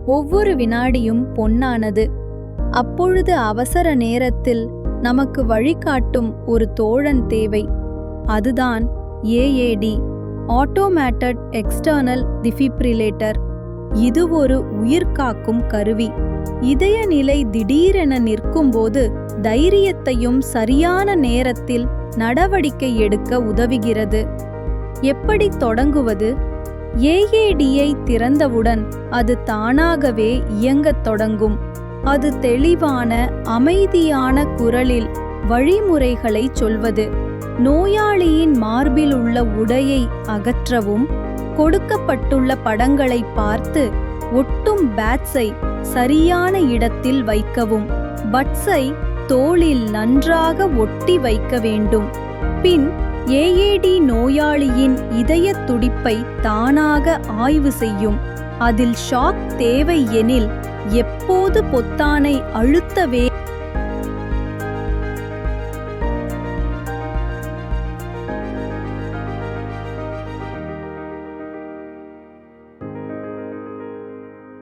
ஒவ்வொரு வினாடியும் பொன்னானது. அப்பொழுது அவசர நேரத்தில் நமக்கு வழிகாட்டும் ஒரு தோழன் தேவை. அதுதான் ஏஏடி, ஆட்டோமேட்டட் எக்ஸ்டர்னல் டிஃபிப்ரிலேட்டர். இது ஒரு உயிர்காக்கும் கருவி. இதய நிலை திடீரென நிற்கும்போது தைரியத்தையும் சரியான நேரத்தில் நடவடிக்கை எடுக்க உதவுகிறது. எப்படி தொடங்குவது? ஏஏடியை திறந்தவுடன் அது தானாகவே இயங்கத் தொடங்கும். அது தெளிவான, அமைதியான குரலில் வழிமுறைகளை சொல்வது. நோயாளியின் மார்பில் உள்ள உடையை அகற்றவும், கொடுக்கப்பட்டுள்ள படங்களை பார்த்து ஒட்டும் பேட்ஸை சரியான இடத்தில் வைக்கவும், பட்ஸை தோளில் நன்றாக ஒட்டி வைக்க வேண்டும். பின் ஏஏடி நோயாளியின் இதயத் துடிப்பை தானாக ஆய்வு செய்யும். அதில் ஷாக் தேவை எனில் எப்போது பொத்தானை அழுத்த